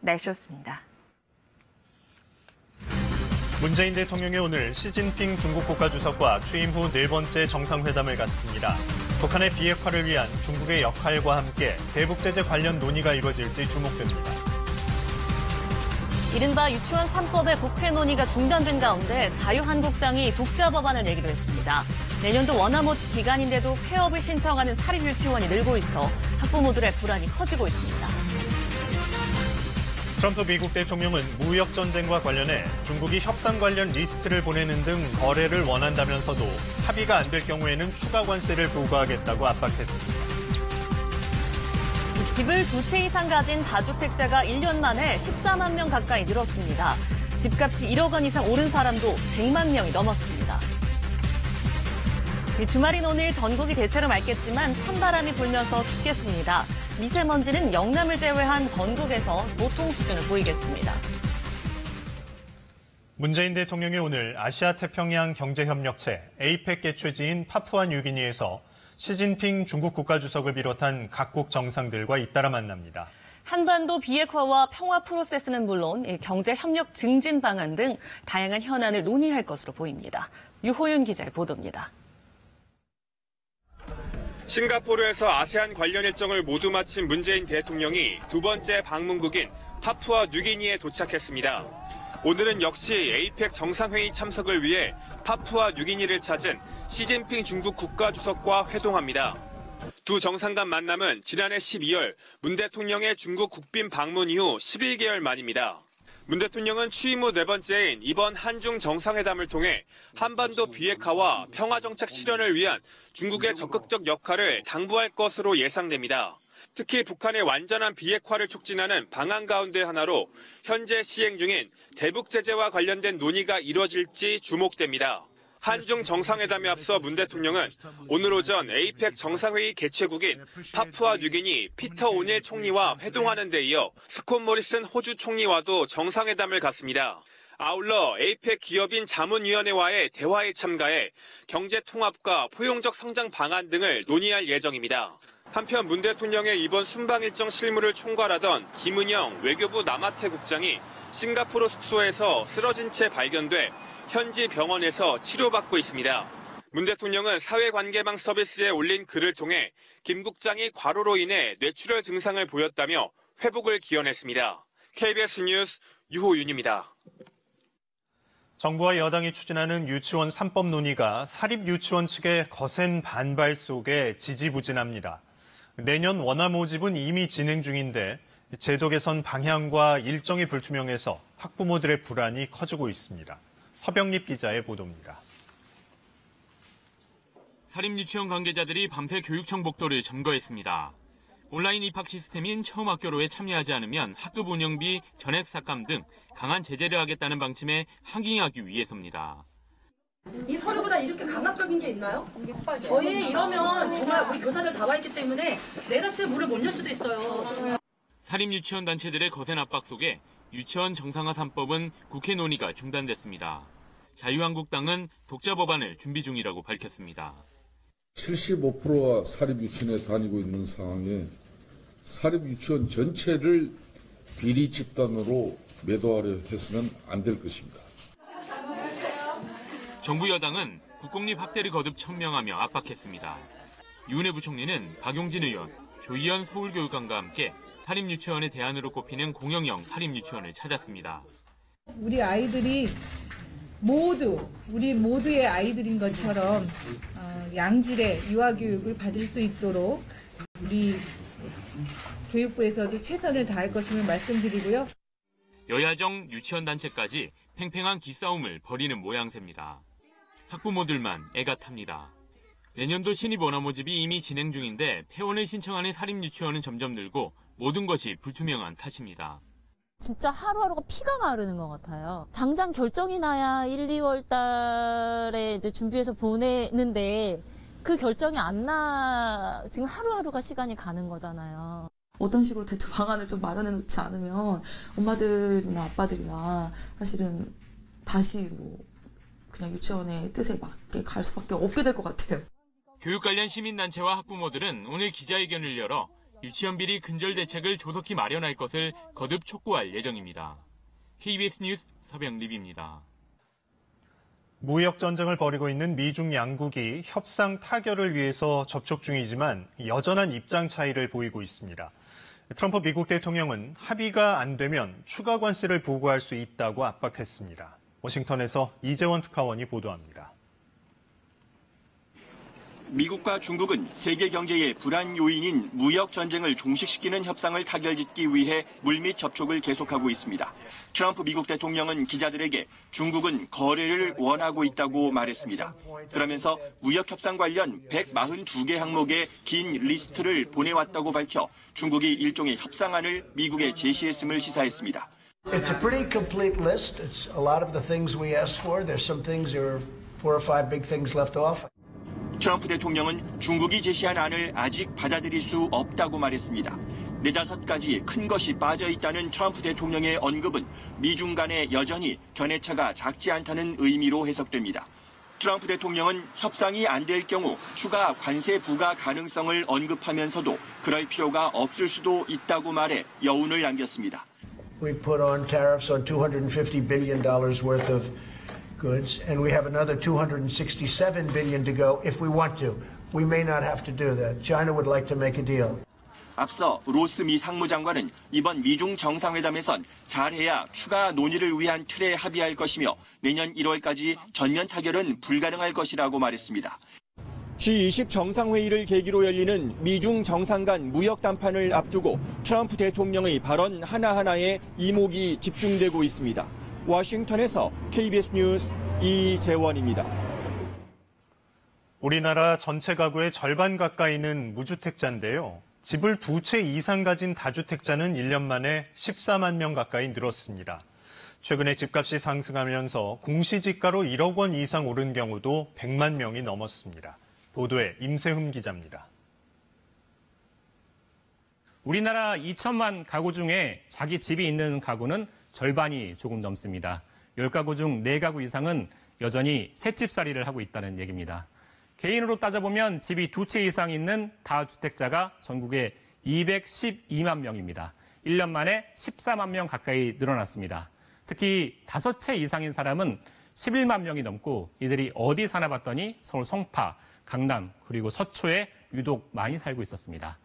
날씨였습니다. 문재인 대통령이 오늘 시진핑 중국 국가주석과 취임 후 4번째 정상회담을 갖습니다. 북한의 비핵화를 위한 중국의 역할과 함께 대북제재 관련 논의가 이뤄질지 주목됩니다. 이른바 유치원 3법의 국회 논의가 중단된 가운데 자유한국당이 독자 법안을 내기로 했습니다. 내년도 원화 모집 기간인데도 폐업을 신청하는 사립유치원이 늘고 있어 학부모들의 불안이 커지고 있습니다. 트럼프 미국 대통령은 무역 전쟁과 관련해 중국이 협상 관련 리스트를 보내는 등 거래를 원한다면서도 합의가 안 될 경우에는 추가 관세를 부과하겠다고 압박했습니다. 집을 2채 이상 가진 다주택자가 1년 만에 14만 명 가까이 늘었습니다. 집값이 1억 원 이상 오른 사람도 100만 명이 넘었습니다. 주말인 오늘 전국이 대체로 맑겠지만 찬바람이 불면서 춥겠습니다. 미세먼지는 영남을 제외한 전국에서 보통 수준을 보이겠습니다. 문재인 대통령이 오늘 아시아태평양 경제협력체 APEC 개최지인 파푸아뉴기니에서 시진핑 중국 국가주석을 비롯한 각국 정상들과 잇따라 만납니다. 한반도 비핵화와 평화 프로세스는 물론 경제협력 증진 방안 등 다양한 현안을 논의할 것으로 보입니다. 유호윤 기자의 보도입니다. 싱가포르에서 아세안 관련 일정을 모두 마친 문재인 대통령이 2번째 방문국인 파푸아 뉴기니에 도착했습니다. 오늘은 역시 APEC 정상회의 참석을 위해 파푸아 뉴기니를 찾은 시진핑 중국 국가주석과 회동합니다. 두 정상 간 만남은 지난해 12월 문 대통령의 중국 국빈 방문 이후 11개월 만입니다. 문 대통령은 취임 후 4번째인 이번 한중 정상회담을 통해 한반도 비핵화와 평화정책 실현을 위한 중국의 적극적 역할을 당부할 것으로 예상됩니다. 특히 북한의 완전한 비핵화를 촉진하는 방안 가운데 하나로 현재 시행 중인 대북 제재와 관련된 논의가 이뤄질지 주목됩니다. 한중 정상회담에 앞서 문 대통령은 오늘 오전 APEC 정상회의 개최국인 파푸아 뉴기니 피터 오닐 총리와 회동하는 데 이어 스콧 모리슨 호주 총리와도 정상회담을 갖습니다. 아울러 APEC 기업인 자문위원회와의 대화에 참가해 경제 통합과 포용적 성장 방안 등을 논의할 예정입니다. 한편 문 대통령의 이번 순방 일정 실무를 총괄하던 김은영 외교부 남아태 국장이 싱가포르 숙소에서 쓰러진 채 발견돼 현지 병원에서 치료받고 있습니다. 문 대통령은 사회관계망 서비스에 올린 글을 통해 김 국장이 과로로 인해 뇌출혈 증상을 보였다며 회복을 기원했습니다. KBS 뉴스 유호윤입니다. 정부와 여당이 추진하는 유치원 3법 논의가 사립유치원 측의 거센 반발 속에 지지부진합니다. 내년 원화 모집은 이미 진행 중인데 제도 개선 방향과 일정이 불투명해서 학부모들의 불안이 커지고 있습니다. 서병립 기자의 보도입니다. 사립유치원 관계자들이 밤새 교육청 복도를 점거했습니다. 온라인 입학 시스템인 처음학교로에 참여하지 않으면 학급 운영비, 전액 삭감 등 강한 제재를 하겠다는 방침에 항의하기 위해서입니다. 이 서류보다 이렇게 강압적인 게 있나요? 저희 이러면 정말 우리 교사들 다 와 있기 때문에 내일 아침에 문을 못 열 수도 있어요. 사립유치원 단체들의 거센 압박 속에 유치원 정상화 3법은 국회 논의가 중단됐습니다. 자유한국당은 독자 법안을 준비 중이라고 밝혔습니다. 75%가 사립유치원에 다니고 있는 상황에 사립유치원 전체를 비리 집단으로 매도하려 해서는 안 될 것입니다. 정부 여당은 국공립 확대를 거듭 천명하며 압박했습니다. 유은혜 부총리는 박용진 의원, 조희연 서울교육감과 함께 사립유치원의 대안으로 꼽히는 공영형 사립유치원을 찾았습니다. 우리 아이들이 우리 모두의 아이들인 것처럼 양질의 유아교육을 받을 수 있도록 우리 교육부에서도 최선을 다할 것임을 말씀드리고요. 여야정 유치원 단체까지 팽팽한 기싸움을 벌이는 모양새입니다. 학부모들만 애가 탑니다. 내년도 신입 원화 모집이 이미 진행 중인데 폐원을 신청하는 사립유치원은 점점 늘고 모든 것이 불투명한 탓입니다. 진짜 하루하루가 피가 마르는 것 같아요. 당장 결정이 나야 1, 2월 달에 이제 준비해서 보내는데 그 결정이 안 나, 지금 하루하루가 시간이 가는 거잖아요. 어떤 식으로 대처 방안을 좀 마련해 놓지 않으면 엄마들이나 아빠들이나 사실은 다시 그냥 유치원의 뜻에 맞게 갈 수밖에 없게 될 것 같아요. 교육 관련 시민단체와 학부모들은 오늘 기자회견을 열어 유치원 비리 근절 대책을 조속히 마련할 것을 거듭 촉구할 예정입니다. KBS 뉴스 서병립입니다. 무역 전쟁을 벌이고 있는 미중 양국이 협상 타결을 위해서 접촉 중이지만 여전한 입장 차이를 보이고 있습니다. 트럼프 미국 대통령은 합의가 안 되면 추가 관세를 부과할 수 있다고 압박했습니다. 워싱턴에서 이재원 특파원이 보도합니다. 미국과 중국은 세계 경제의 불안 요인인 무역 전쟁을 종식시키는 협상을 타결짓기 위해 물밑 접촉을 계속하고 있습니다. 트럼프 미국 대통령은 기자들에게 중국은 거래를 원하고 있다고 말했습니다. 그러면서 무역 협상 관련 142개 항목의 긴 리스트를 보내왔다고 밝혀 중국이 일종의 협상안을 미국에 제시했음을 시사했습니다. It's a pretty complete list. It's a lot of the things we asked for. There's some things, there are 4 or 5 big things left off. 트럼프 대통령은 중국이 제시한 안을 아직 받아들일 수 없다고 말했습니다. 4-5가지 큰 것이 빠져 있다는 트럼프 대통령의 언급은 미중 간에 여전히 견해차가 작지 않다는 의미로 해석됩니다. 트럼프 대통령은 협상이 안 될 경우 추가 관세 부과 가능성을 언급하면서도 그럴 필요가 없을 수도 있다고 말해 여운을 남겼습니다. We put on tariffs on $250 billion worth of goods, and we have another $267 billion to go if we want to. We may not have to do that. China would like to make a deal. 앞서 로스 미 상무장관은 이번 미중 정상회담에선 잘해야 추가 논의를 위한 틀에 합의할 것이며 내년 1월까지 전면 타결은 불가능할 것이라고 말했습니다. G20 정상회의를 계기로 열리는 미중 정상 간 무역 담판을 앞두고 트럼프 대통령의 발언 하나하나에 이목이 집중되고 있습니다. 워싱턴에서 KBS 뉴스 이재원입니다. 우리나라 전체 가구의 절반 가까이는 무주택자인데요. 집을 2채 이상 가진 다주택자는 1년 만에 14만 명 가까이 늘었습니다. 최근에 집값이 상승하면서 공시지가로 1억 원 이상 오른 경우도 100만 명이 넘었습니다. 보도에 임세흠 기자입니다. 우리나라 2천만 가구 중에 자기 집이 있는 가구는 절반이 조금 넘습니다. 10가구 중 4가구 이상은 여전히 새집살이를 하고 있다는 얘기입니다. 개인으로 따져보면 집이 2채 이상 있는 다주택자가 전국에 212만 명입니다. 1년 만에 14만 명 가까이 늘어났습니다. 특히 5채 이상인 사람은 11만 명이 넘고 이들이 어디 사나 봤더니 서울 송파, 강남, 그리고 서초에 유독 많이 살고 있었습니다.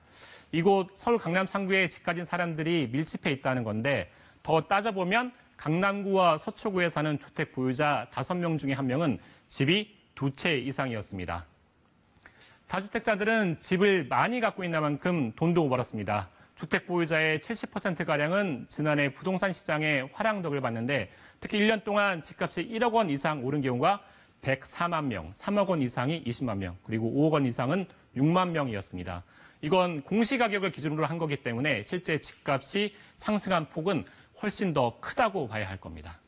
이곳 서울 강남 상구에 집 가진 사람들이 밀집해 있다는 건데 더 따져보면 강남구와 서초구에 사는 주택 보유자 5명 중에 1명은 집이 2채 이상이었습니다. 다주택자들은 집을 많이 갖고 있는 만큼 돈도 벌었습니다. 주택 보유자의 70%가량은 지난해 부동산 시장의 화랑덕을 봤는데 특히 1년 동안 집값이 1억 원 이상 오른 경우가 104만 명, 3억 원 이상이 20만 명, 그리고 5억 원 이상은 6만 명이었습니다. 이건 공시가격을 기준으로 한 거기 때문에 실제 집값이 상승한 폭은 훨씬 더 크다고 봐야 할 겁니다.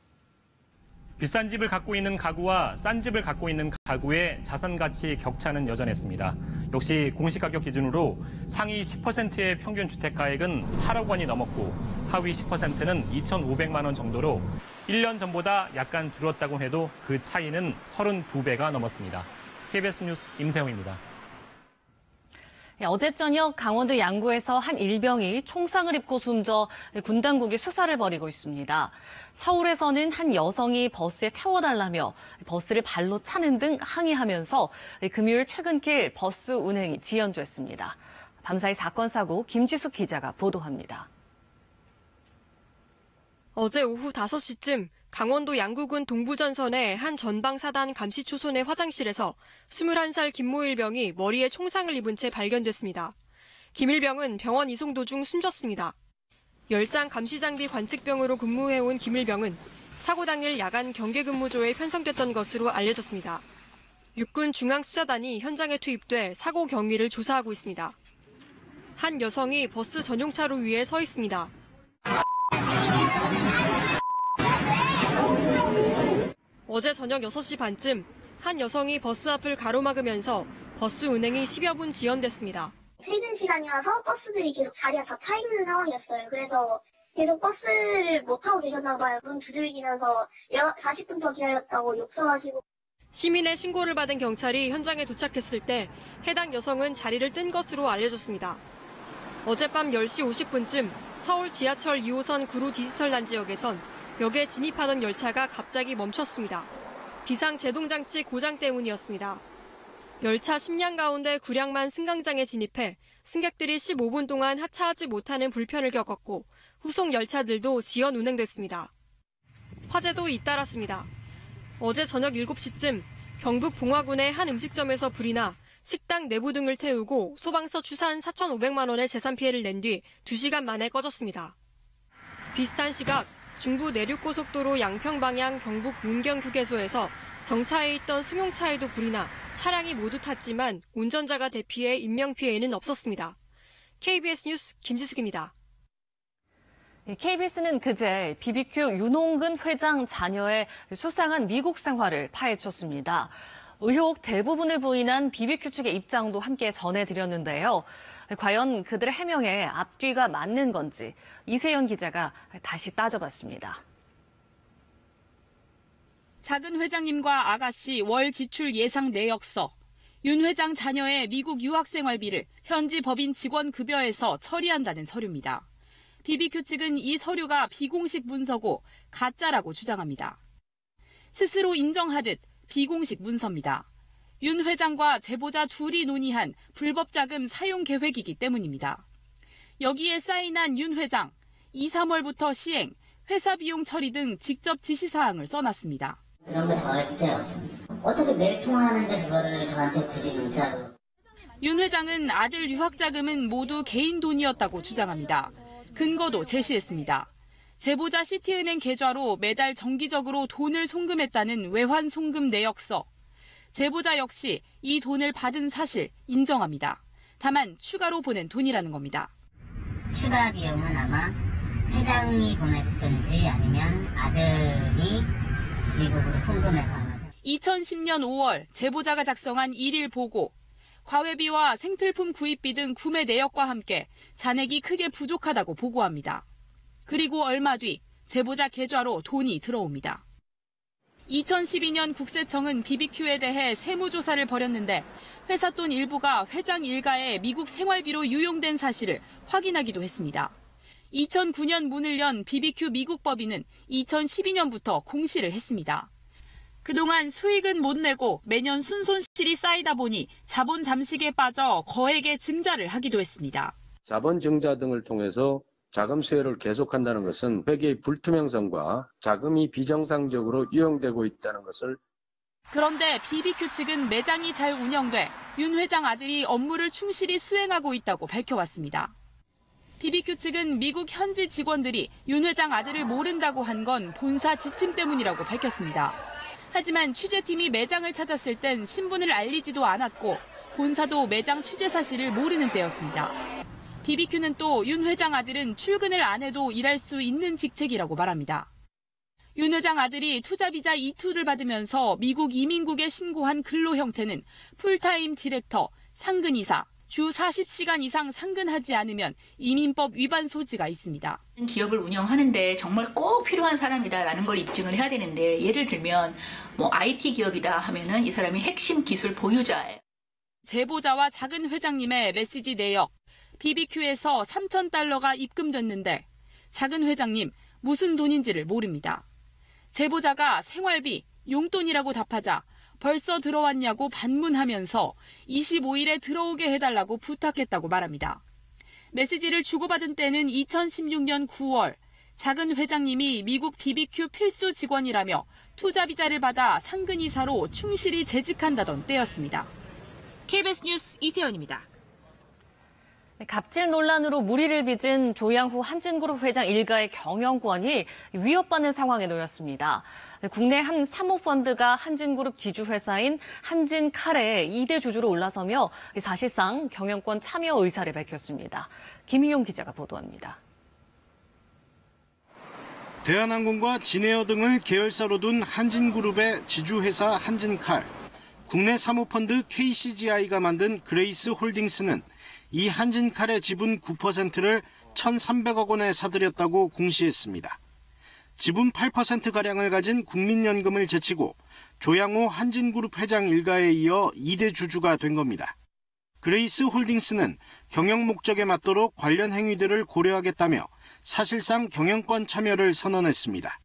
비싼 집을 갖고 있는 가구와 싼 집을 갖고 있는 가구의 자산 가치 격차는 여전했습니다. 역시 공시가격 기준으로 상위 10%의 평균 주택가액은 8억 원이 넘었고 하위 10%는 2,500만 원 정도로 1년 전보다 약간 줄었다고 해도 그 차이는 32배가 넘었습니다. KBS 뉴스 임세웅입니다. 어제 저녁 강원도 양구에서 한 일병이 총상을 입고 숨져 군 당국이 수사를 벌이고 있습니다. 서울에서는 한 여성이 버스에 태워달라며 버스를 발로 차는 등 항의하면서 금요일 퇴근길 버스 운행이 지연됐습니다. 밤사이 사건 사고 김지숙 기자가 보도합니다. 어제 오후 5시쯤 강원도 양구군 동부전선의 한 전방사단 감시초소내 화장실에서 21살 김모 일병이 머리에 총상을 입은 채 발견됐습니다. 김 일병은 병원 이송 도중 숨졌습니다. 열상 감시장비 관측병으로 근무해온 김 일병은 사고 당일 야간 경계근무조에 편성됐던 것으로 알려졌습니다. 육군 중앙수사단이 현장에 투입돼 사고 경위를 조사하고 있습니다. 한 여성이 버스 전용차로 위에 서 있습니다. 어제 저녁 6시 반쯤 한 여성이 버스 앞을 가로막으면서 버스 운행이 10여 분 지연됐습니다. 퇴근 시간이라서 버스들이 계속 자리가 다 차 있는 상황이었어요. 그래서 계속 버스를 못 타고 계셨나 봐요. 문 두들기면서 40분 더 기다렸다고 욕설하시고. 시민의 신고를 받은 경찰이 현장에 도착했을 때 해당 여성은 자리를 뜬 것으로 알려졌습니다. 어젯밤 10시 50분쯤 서울 지하철 2호선 구로 디지털 단지역에선 역에 진입하던 열차가 갑자기 멈췄습니다. 비상 제동장치 고장 때문이었습니다. 열차 심양 가운데 구량만 승강장에 진입해 승객들이 15분 동안 하차하지 못하는 불편을 겪었고 후속 열차들도 지연 운행됐습니다. 화재도 잇따랐습니다. 어제 저녁 7시쯤 경북 봉화군의 한 음식점에서 불이 나 식당 내부 등을 태우고 소방서 추산 4,500만 원의 재산 피해를 낸 뒤 2시간 만에 꺼졌습니다. 비슷한 시각 중부 내륙고속도로 양평 방향 경북 문경 휴게소에서 정차해 있던 승용차에도 불이 나 차량이 모두 탔지만 운전자가 대피해 인명피해는 없었습니다. KBS 뉴스 김지숙입니다. KBS는 그제 BBQ 윤홍근 회장 자녀의 수상한 미국 생활을 파헤쳤습니다. 의혹 대부분을 부인한 BBQ 측의 입장도 함께 전해드렸는데요. 과연 그들의 해명에 앞뒤가 맞는 건지 이세연 기자가 다시 따져봤습니다. 작은 회장님과 아가씨 월 지출 예상 내역서, 윤 회장 자녀의 미국 유학생활비를 현지 법인 직원 급여에서 처리한다는 서류입니다. BBQ 측은 이 서류가 비공식 문서고 가짜라고 주장합니다. 스스로 인정하듯 비공식 문서입니다. 윤 회장과 제보자 둘이 논의한 불법 자금 사용 계획이기 때문입니다. 여기에 사인한 윤 회장, 2, 3월부터 시행, 회사 비용 처리 등 직접 지시사항을 써놨습니다. 그런 거 절대 없습니다. 어차피 매일 통화하는데 그거를 저한테 굳이 문자로. 윤 회장은 아들 유학 자금은 모두 개인 돈이었다고 주장합니다. 근거도 제시했습니다. 제보자 시티은행 계좌로 매달 정기적으로 돈을 송금했다는 외환 송금 내역서. 제보자 역시 이 돈을 받은 사실 인정합니다. 다만 추가로 보낸 돈이라는 겁니다. 추가 비용은 아마 회장이 보냈든지 아니면 아들이 미국으로 송금해서 아마. 2010년 5월 제보자가 작성한 1일 보고. 과외비와 생필품 구입비 등 구매 내역과 함께 잔액이 크게 부족하다고 보고합니다. 그리고 얼마 뒤 제보자 계좌로 돈이 들어옵니다. 2012년 국세청은 BBQ에 대해 세무조사를 벌였는데 회사 돈 일부가 회장 일가의 미국 생활비로 유용된 사실을 확인하기도 했습니다. 2009년 문을 연 BBQ 미국 법인은 2012년부터 공시를 했습니다. 그동안 수익은 못 내고 매년 순손실이 쌓이다 보니 자본 잠식에 빠져 거액의 증자를 하기도 했습니다. 자본 증자 등을 통해서 자금 수혜를 계속한다는 것은 회계의 불투명성과 자금이 비정상적으로 유용되고 있다는 것을. 그런데 BBQ 측은 매장이 잘 운영돼 윤 회장 아들이 업무를 충실히 수행하고 있다고 밝혀왔습니다. BBQ 측은 미국 현지 직원들이 윤 회장 아들을 모른다고 한 건 본사 지침 때문이라고 밝혔습니다. 하지만 취재팀이 매장을 찾았을 땐 신분을 알리지도 않았고 본사도 매장 취재 사실을 모르는 때였습니다. BBQ는 또 윤 회장 아들은 출근을 안 해도 일할 수 있는 직책이라고 말합니다. 윤 회장 아들이 투자비자 E2를 받으면서 미국 이민국에 신고한 근로 형태는 풀타임 디렉터, 상근이사, 주 40시간 이상 상근하지 않으면 이민법 위반 소지가 있습니다. 기업을 운영하는데 정말 꼭 필요한 사람이다라는 걸 입증을 해야 되는데 예를 들면 IT 기업이다 하면은 이 사람이 핵심 기술 보유자예요. 제보자와 작은 회장님의 메시지 내역. BBQ에서 3,000달러가 입금됐는데 작은 회장님 무슨 돈인지를 모릅니다. 제보자가 생활비, 용돈이라고 답하자 벌써 들어왔냐고 반문하면서 25일에 들어오게 해달라고 부탁했다고 말합니다. 메시지를 주고받은 때는 2016년 9월 작은 회장님이 미국 BBQ 필수 직원이라며 투자비자를 받아 상근이사로 충실히 재직한다던 때였습니다. KBS 뉴스 이세연입니다. 갑질 논란으로 물의를 빚은 조양후 한진그룹 회장 일가의 경영권이 위협받는 상황에 놓였습니다. 국내 한 사모펀드가 한진그룹 지주회사인 한진칼의 2대 주주로 올라서며 사실상 경영권 참여 의사를 밝혔습니다. 김희용 기자가 보도합니다. 대한항공과 진에어 등을 계열사로 둔 한진그룹의 지주회사 한진칼, 국내 사모펀드 KCGI가 만든 그레이스 홀딩스는 이 한진칼의 지분 9%를 1,300억 원에 사들였다고 공시했습니다. 지분 8%가량을 가진 국민연금을 제치고 조양호 한진그룹 회장 일가에 이어 2대 주주가 된 겁니다. 그레이스 홀딩스는 경영 목적에 맞도록 관련 행위들을 고려하겠다며 사실상 경영권 참여를 선언했습니다.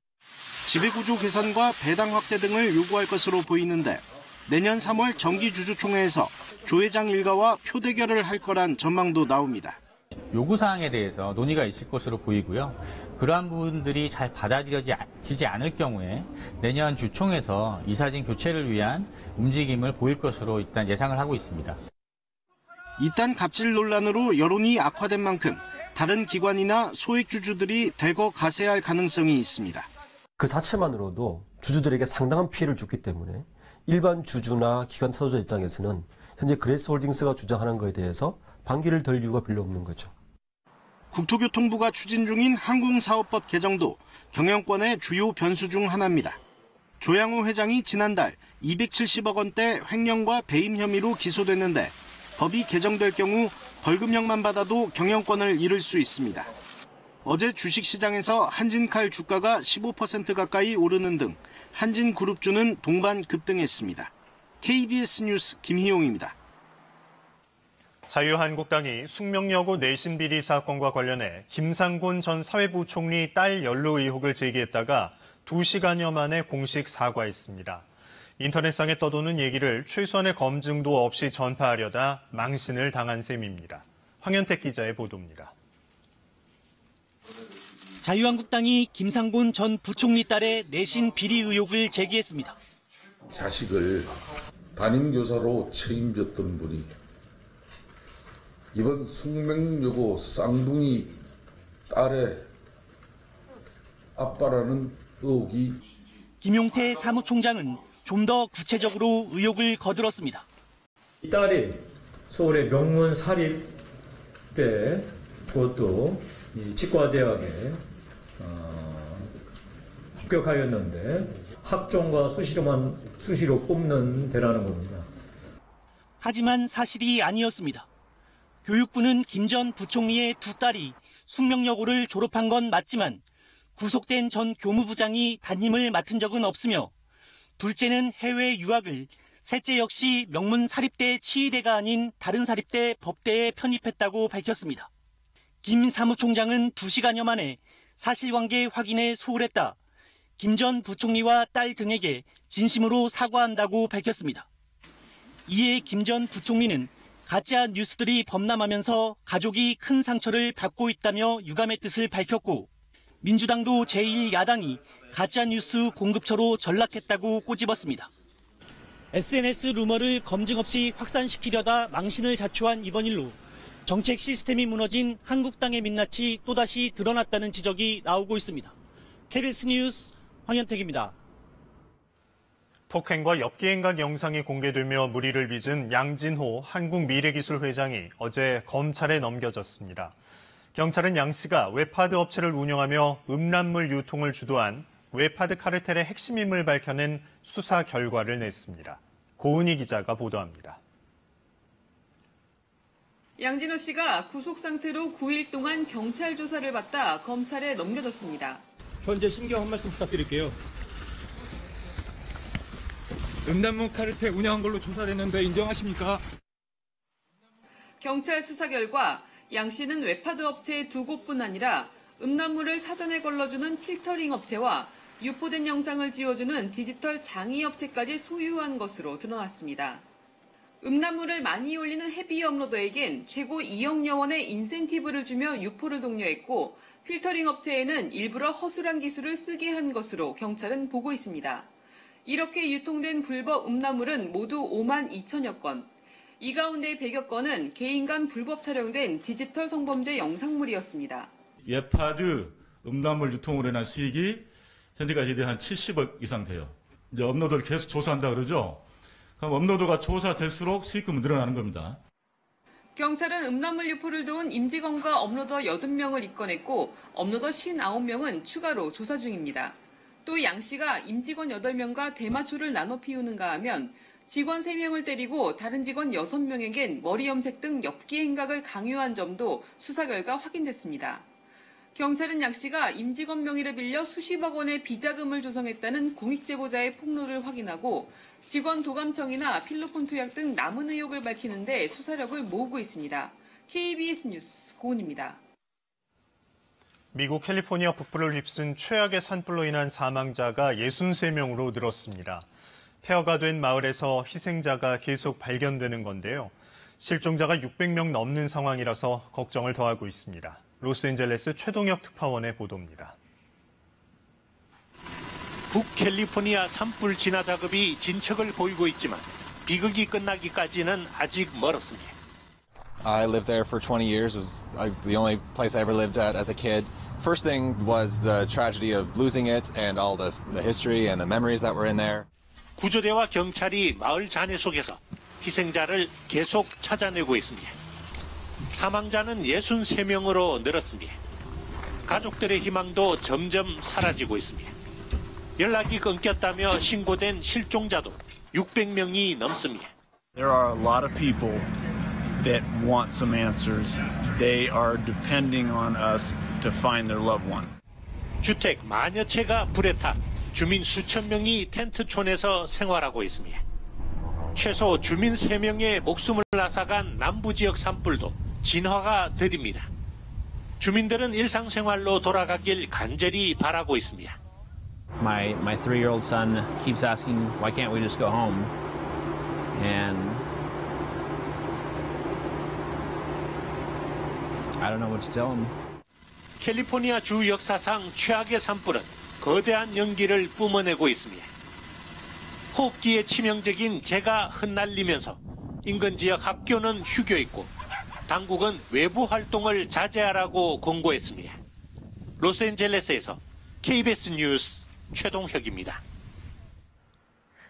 지배구조 개선과 배당 확대 등을 요구할 것으로 보이는데 내년 3월 정기주주총회에서 조 회장 일가와 표대결을 할 거란 전망도 나옵니다. 요구사항에 대해서 논의가 있을 것으로 보이고요. 그러한 부분들이 잘 받아들여지지 않을 경우에 내년 주총에서 이사진 교체를 위한 움직임을 보일 것으로 일단 예상을 하고 있습니다. 이딴 갑질 논란으로 여론이 악화된 만큼 다른 기관이나 소액주주들이 대거 가세할 가능성이 있습니다. 그 자체만으로도 주주들에게 상당한 피해를 줬기 때문에 일반 주주나 기관 타주자 입장에서는 현재 그레이스 홀딩스가 주장하는 것에 대해서 반기를 덜 이유가 별로 없는 거죠. 국토교통부가 추진 중인 항공사업법 개정도 경영권의 주요 변수 중 하나입니다. 조양호 회장이 지난달 270억 원대 횡령과 배임 혐의로 기소됐는데 법이 개정될 경우 벌금형만 받아도 경영권을 잃을 수 있습니다. 어제 주식시장에서 한진칼 주가가 15% 가까이 오르는 등 한진그룹주는 동반 급등했습니다. KBS 뉴스 김희용입니다. 자유한국당이 숙명여고 내신 비리 사건과 관련해 김상곤 전 사회부 총리 딸 연루 의혹을 제기했다가 2시간여 만에 공식 사과했습니다. 인터넷상에 떠도는 얘기를 최소한의 검증도 없이 전파하려다 망신을 당한 셈입니다. 황현택 기자의 보도입니다. 자유한국당이 김상곤 전 부총리 딸의 내신 비리 의혹을 제기했습니다. 자식을 담임교사로 책임졌던 분이 이번 숙명여고 쌍둥이 딸의 아빠라는 의혹이 김용태 사무총장은 좀 더 구체적으로 의혹을 거들었습니다. 이 딸이 서울의 명문 사립대 그것도 치과대학에 합격하였는데 학종과 수시로 뽑는 데라는 겁니다. 하지만 사실이 아니었습니다. 교육부는 김 전 부총리의 두 딸이 숙명여고를 졸업한 건 맞지만 구속된 전 교무부장이 담임을 맡은 적은 없으며 둘째는 해외 유학을, 셋째 역시 명문 사립대 치의대가 아닌 다른 사립대 법대에 편입했다고 밝혔습니다. 김 사무총장은 2시간여 만에 사실관계 확인에 소홀했다. 김 전 부총리와 딸 등에게 진심으로 사과한다고 밝혔습니다. 이에 김 전 부총리는 가짜 뉴스들이 범람하면서 가족이 큰 상처를 받고 있다며 유감의 뜻을 밝혔고 민주당도 제1야당이 가짜뉴스 공급처로 전락했다고 꼬집었습니다. SNS 루머를 검증 없이 확산시키려다 망신을 자초한 이번 일로 정책 시스템이 무너진 한국당의 민낯이 또다시 드러났다는 지적이 나오고 있습니다. KBS 뉴스 황현택입니다. 폭행과 엽기행각 영상이 공개되며 물의를 빚은 양진호 한국미래기술회장이 어제 검찰에 넘겨졌습니다. 경찰은 양 씨가 웹하드 업체를 운영하며 음란물 유통을 주도한 웹하드 카르텔의 핵심임을 밝혀낸 수사 결과를 냈습니다. 고은희 기자가 보도합니다. 양진호 씨가 구속 상태로 9일 동안 경찰 조사를 받다 검찰에 넘겨졌습니다. 현재 심경 한 말씀 부탁드릴게요. 음란물 카르텔 운영한 걸로 조사됐는데 인정하십니까? 경찰 수사 결과 양 씨는 웹하드 업체 2곳뿐 아니라 음란물을 사전에 걸러주는 필터링 업체와 유포된 영상을 지워주는 디지털 장의 업체까지 소유한 것으로 드러났습니다. 음란물을 많이 올리는 헤비 업로더에겐 최고 2억여 원의 인센티브를 주며 유포를 독려했고 필터링 업체에는 일부러 허술한 기술을 쓰게 한 것으로 경찰은 보고 있습니다. 이렇게 유통된 불법 음란물은 모두 5만 2천여 건. 이 가운데 100여 건은 개인 간 불법 촬영된 디지털 성범죄 영상물이었습니다. 웹하드 음란물 유통으로 인한 수익이 현재까지 한 70억 이상 돼요. 이제 업로드를 계속 조사한다 그러죠. 그럼 업로드가 조사될수록 수익금은 늘어나는 겁니다. 경찰은 음란물 유포를 도운 임직원과 업로더 80명을 입건했고 업로더 59명은 추가로 조사 중입니다. 또 양 씨가 임직원 8명과 대마초를 나눠 피우는가 하면 직원 3명을 때리고 다른 직원 6명에겐 머리 염색 등 엽기 행각을 강요한 점도 수사 결과 확인됐습니다. 경찰은 양 씨가 임직원 명의를 빌려 수십억 원의 비자금을 조성했다는 공익제보자의 폭로를 확인하고 직원 도감청이나 필로폰 투약 등 남은 의혹을 밝히는 데 수사력을 모으고 있습니다. KBS 뉴스 고은입니다. 미국 캘리포니아 북부를 휩쓴 최악의 산불로 인한 사망자가 63명으로 늘었습니다. 폐허가 된 마을에서 희생자가 계속 발견되는 건데요. 실종자가 600명 넘는 상황이라서 걱정을 더하고 있습니다. 로스앤젤레스 최동혁 특파원의 보도입니다. 북캘리포니아 산불 진화 작업이 진척을 보이고 있지만 비극이 끝나기까지는 아직 멀었습니다. I lived there for 20 years. It was the only place I ever lived at as a kid. First thing was the tragedy of losing it and all the history and the memories that were in there. 구조대와 경찰이 마을 잔해 속에서 희생자를 계속 찾아내고 있습니다. 사망자는 63명으로 늘었습니다. 가족들의 희망도 점점 사라지고 있습니다. 연락이 끊겼다며 신고된 실종자도 600명이 넘습니다. There are a lot of people that want some answers. They are depending on us to find their loved one. 주택 만여 채가 불에 타 주민 수천 명이 텐트촌에서 생활하고 있습니다. 최소 주민 3명의 목숨을 앗아간 남부지역 산불도 진화가 더딥니다. 주민들은 일상생활로 돌아가길 간절히 바라고 있습니다. My 3-year-old son keeps asking, why can't we just go home? And I don't know what to tell him. 캘리포니아 주 역사상 최악의 산불은 거대한 연기를 뿜어내고 있습니다. 호흡기에 치명적인 재가 흩날리면서 인근 지역 학교는 휴교했고 당국은 외부 활동을 자제하라고 공고했습니다. 로스앤젤레스에서 KBS 뉴스 최동혁입니다.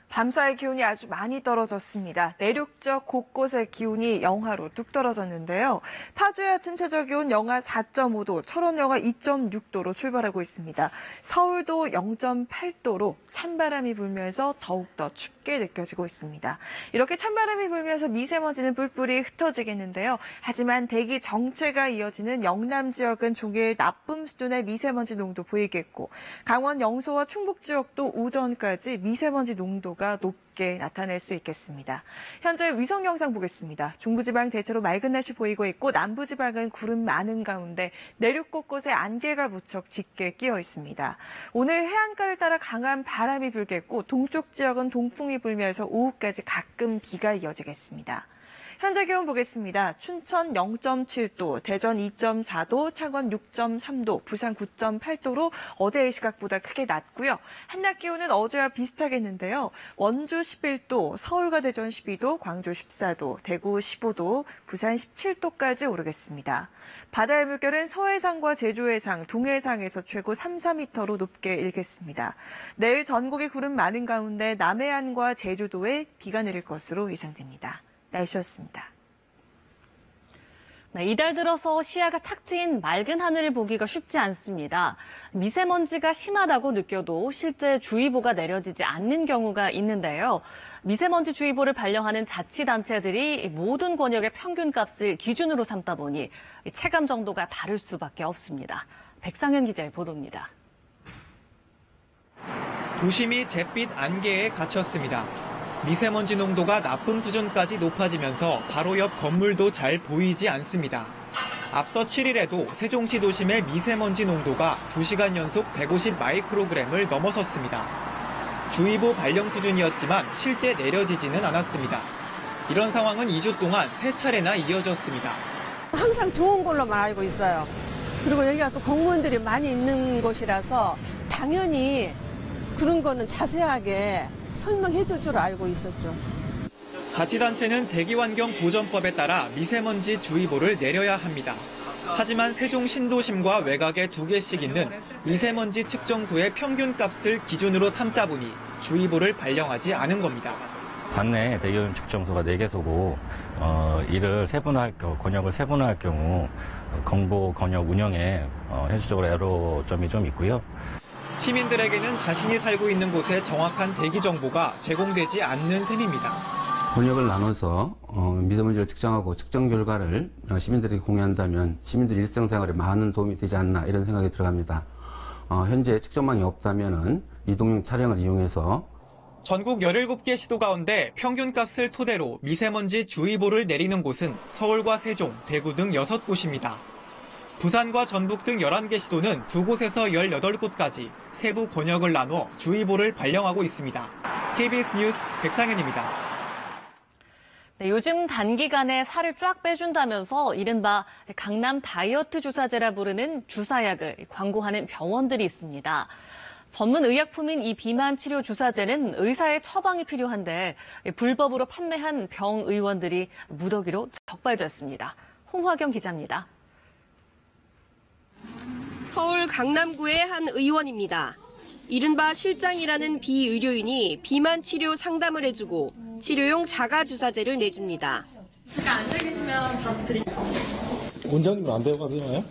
밤사이 기온이 아주 많이 떨어졌습니다. 내륙적 곳곳의 기온이 영하로 뚝 떨어졌는데요. 파주의 아침 최저 기온 영하 4.5도, 철원 영하 2.6도로 출발하고 있습니다. 서울도 0.8도로 찬바람이 불면서 더욱더 춥게 느껴지고 있습니다. 이렇게 찬바람이 불면서 미세먼지는 뿔뿔이 흩어지겠는데요. 하지만 대기 정체가 이어지는 영남 지역은 종일 나쁨 수준의 미세먼지 농도 보이겠고 강원 영서와 충북 지역도 오전까지 미세먼지 농도가 높게 나타낼 수 있겠습니다. 현재 위성 영상 보겠습니다. 중부지방 대체로 맑은 날씨 보이고 있고 남부지방은 구름 많은 가운데 내륙 곳곳에 안개가 무척 짙게 끼어 있습니다. 오늘 해안가를 따라 강한 바람이 불겠고 동쪽 지역은 동풍이 불면서 오후까지 가끔 비가 이어지겠습니다. 현재 기온 보겠습니다. 춘천 0.7도, 대전 2.4도, 창원 6.3도, 부산 9.8도로 어제의 시각보다 크게 낮고요. 한낮 기온은 어제와 비슷하겠는데요. 원주 11도, 서울과 대전 12도, 광주 14도, 대구 15도, 부산 17도까지 오르겠습니다. 바다의 물결은 서해상과 제주해상, 동해상에서 최고 3, 4m로 높게 일겠습니다. 내일 전국에 구름 많은 가운데 남해안과 제주도에 비가 내릴 것으로 예상됩니다. 날씨였습니다. 네, 이달 들어서 시야가 탁 트인 맑은 하늘을 보기가 쉽지 않습니다. 미세먼지가 심하다고 느껴도 실제 주의보가 내려지지 않는 경우가 있는데요. 미세먼지 주의보를 발령하는 자치단체들이 모든 권역의 평균값을 기준으로 삼다 보니 체감 정도가 다를 수밖에 없습니다. 백상현 기자의 보도입니다. 도심이 잿빛 안개에 갇혔습니다. 미세먼지 농도가 나쁨 수준까지 높아지면서 바로 옆 건물도 잘 보이지 않습니다. 앞서 7일에도 세종시 도심의 미세먼지 농도가 2시간 연속 150 마이크로그램을 넘어섰습니다. 주의보 발령 수준이었지만 실제 내려지지는 않았습니다. 이런 상황은 2주 동안 3차례나 이어졌습니다. 항상 좋은 걸로만 알고 있어요. 그리고 여기가 또 공무원들이 많이 있는 곳이라서 당연히 그런 거는 자세하게 설명해 줄 줄 알고 있었죠. 자치단체는 대기환경보전법에 따라 미세먼지 주의보를 내려야 합니다. 하지만 세종 신도심과 외곽에 2개씩 있는 미세먼지 측정소의 평균값을 기준으로 삼다 보니 주의보를 발령하지 않은 겁니다. 관내 대기오염 측정소가 4개소고 이를 권역을 세분화할 경우 건보 권역 운영에 현실적으로 애로점이 좀 있고요. 시민들에게는 자신이 살고 있는 곳의 정확한 대기 정보가 제공되지 않는 셈입니다. 권역을 나눠서 미세먼지를 측정하고 측정 결과를 시민들에게 공유한다면 시민들 일상생활에 많은 도움이 되지 않나 이런 생각이 들어갑니다. 현재 측정망이 없다면은 이동용 차량을 이용해서 전국 17개 시도 가운데 평균값을 토대로 미세먼지 주의보를 내리는 곳은 서울과 세종, 대구 등 6곳입니다. 부산과 전북 등 11개 시도는 2곳에서 18곳까지 세부 권역을 나눠 주의보를 발령하고 있습니다. KBS 뉴스 백상현입니다. 네, 요즘 단기간에 살을 쫙 빼준다면서 이른바 강남 다이어트 주사제라 부르는 주사약을 광고하는 병원들이 있습니다. 전문 의약품인 이 비만 치료 주사제는 의사의 처방이 필요한데 불법으로 판매한 병의원들이 무더기로 적발됐습니다. 홍화경 기자입니다. 서울 강남구의 한 의원입니다. 이른바 실장이라는 비의료인이 비만 치료 상담을 해주고 치료용 자가주사제를 내줍니다. 잠깐 앉아 계시면 다 드릴게요. 원장님은 안 배워가도 되나요?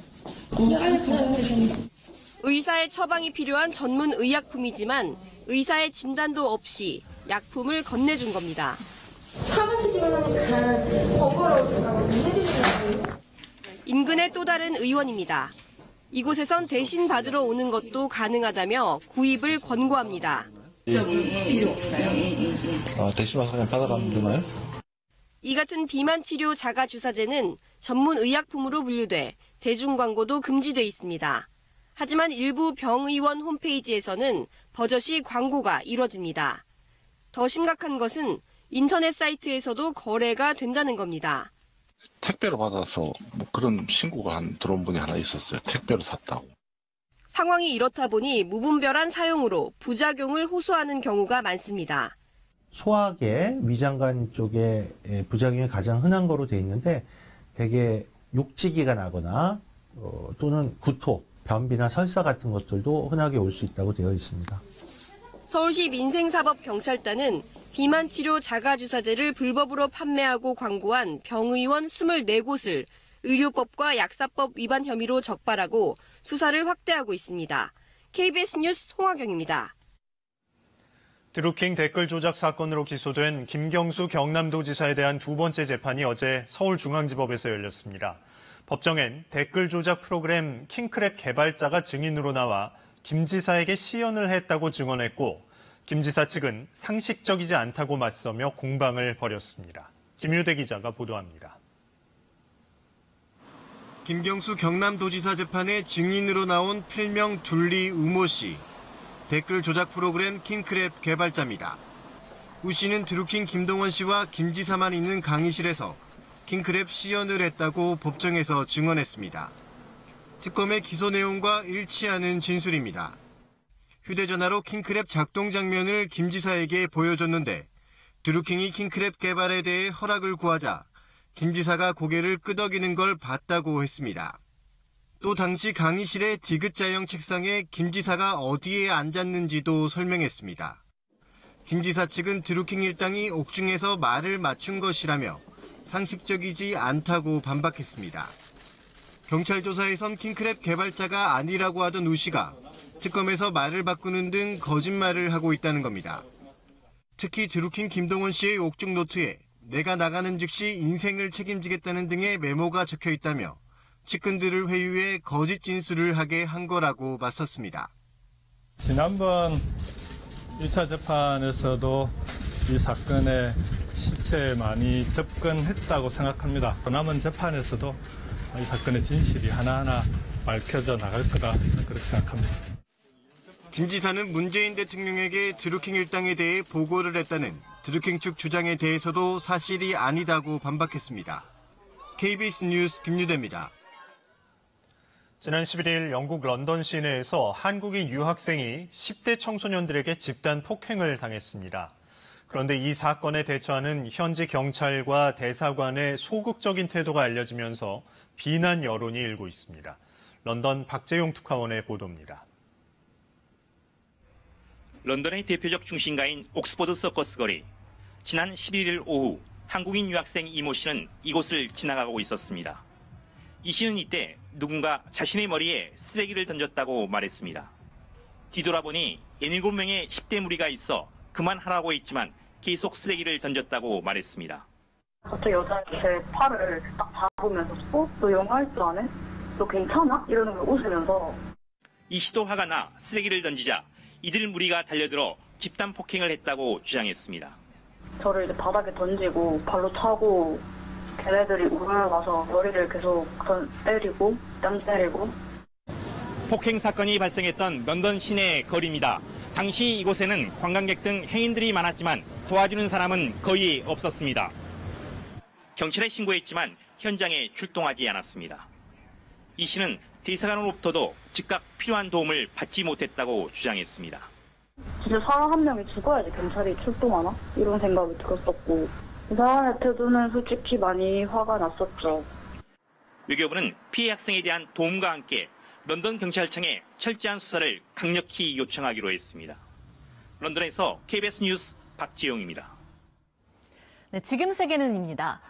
의사의 처방이 필요한 전문 의약품이지만 의사의 진단도 없이 약품을 건네준 겁니다. 사무실이면 하니까 번거로우셔서 해드리는 거예요. 인근의 또 다른 의원입니다. 이곳에선 대신 받으러 오는 것도 가능하다며 구입을 권고합니다. 필요 없어요. 대신 와서 그냥 받아가면 되나요? 이 같은 비만 치료 자가 주사제는 전문 의약품으로 분류돼 대중 광고도 금지돼 있습니다. 하지만 일부 병의원 홈페이지에서는 버젓이 광고가 이뤄집니다. 더 심각한 것은 인터넷 사이트에서도 거래가 된다는 겁니다. 택배로 받아서 그런 신고가 들어온 분이 하나 있었어요. 택배로 샀다고. 상황이 이렇다 보니 무분별한 사용으로 부작용을 호소하는 경우가 많습니다. 소화계, 위장관 쪽에 부작용이 가장 흔한 거로 돼 있는데 대개 욕지기가 나거나 또는 구토, 변비나 설사 같은 것들도 흔하게 올 수 있다고 되어 있습니다. 서울시 민생사법경찰단은 비만 치료 자가주사제를 불법으로 판매하고 광고한 병의원 24곳을 의료법과 약사법 위반 혐의로 적발하고 수사를 확대하고 있습니다. KBS 뉴스 홍화경입니다. 드루킹 댓글 조작 사건으로 기소된 김경수 경남도지사에 대한 두 번째 재판이 어제 서울중앙지법에서 열렸습니다. 법정엔 댓글 조작 프로그램 킹크랩 개발자가 증인으로 나와 김 지사에게 시연을 했다고 증언했고 김 지사 측은 상식적이지 않다고 맞서며 공방을 벌였습니다. 김유대 기자가 보도합니다. 김경수 경남도지사 재판에 증인으로 나온 필명 둘리 우모 씨. 댓글 조작 프로그램 킹크랩 개발자입니다. 우 씨는 드루킹 김동원 씨와 김 지사만 있는 강의실에서 킹크랩 시연을 했다고 법정에서 증언했습니다. 특검의 기소 내용과 일치하는 진술입니다. 휴대전화로 킹크랩 작동 장면을 김 지사에게 보여줬는데 드루킹이 킹크랩 개발에 대해 허락을 구하자 김 지사가 고개를 끄덕이는 걸 봤다고 했습니다. 또 당시 강의실의 디귿자형 책상에 김 지사가 어디에 앉았는지도 설명했습니다. 김 지사 측은 드루킹 일당이 옥중에서 말을 맞춘 것이라며 상식적이지 않다고 반박했습니다. 경찰 조사에선 킹크랩 개발자가 아니라고 하던 우 씨가 특검에서 말을 바꾸는 등 거짓말을 하고 있다는 겁니다. 특히 드루킹 김동원 씨의 옥중 노트에 내가 나가는 즉시 인생을 책임지겠다는 등의 메모가 적혀 있다며 측근들을 회유해 거짓 진술을 하게 한 거라고 맞섰습니다. 지난번 1차 재판에서도 이 사건의 실체에 많이 접근했다고 생각합니다. 남은 재판에서도 이 사건의 진실이 하나하나 밝혀져 나갈 거다 그렇게 생각합니다. 김 지사는 문재인 대통령에게 드루킹 일당에 대해 보고를 했다는 드루킹 측 주장에 대해서도 사실이 아니다고 반박했습니다. KBS 뉴스 김유대입니다. 지난 11일 영국 런던 시내에서 한국인 유학생이 10대 청소년들에게 집단 폭행을 당했습니다. 그런데 이 사건에 대처하는 현지 경찰과 대사관의 소극적인 태도가 알려지면서 비난 여론이 일고 있습니다. 런던 박재용 특파원의 보도입니다. 런던의 대표적 중심가인 옥스퍼드 서커스 거리. 지난 11일 오후 한국인 유학생 이모 씨는 이곳을 지나가고 있었습니다. 이 씨는 이때 누군가 자신의 머리에 쓰레기를 던졌다고 말했습니다. 뒤돌아보니 7명의 10대 무리가 있어 그만하라고 했지만 계속 쓰레기를 던졌다고 말했습니다. 갑자기 여자애가 제 팔을 딱 잡으면서 너 영어 할 줄 아네? 너 괜찮아? 이러는 걸 웃으면서. 이 씨도 화가 나 쓰레기를 던지자 이들 무리가 달려들어 집단 폭행을 했다고 주장했습니다. 저를 이제 바닥에 던지고 발로 차고 걔네들이 우러나서 머리를 계속 때리고 뺨 때리고. 폭행 사건이 발생했던 런던 시내 거리입니다. 당시 이곳에는 관광객 등 행인들이 많았지만 도와주는 사람은 거의 없었습니다. 경찰에 신고했지만 현장에 출동하지 않았습니다. 이 씨는 대사관으로부터도 즉각 필요한 도움을 받지 못했다고 주장했습니다. 진짜 사람 한 명이 죽어야지 경찰이 출동하나? 이런 생각이 들었었고 이 사람의 태도는 솔직히 많이 화가 났었죠. 외교부는 피해 학생에 대한 도움과 함께 런던 경찰청에 철저한 수사를 강력히 요청하기로 했습니다. 런던에서 KBS 뉴스 박지용입니다. 네, 지금 세계는입니다.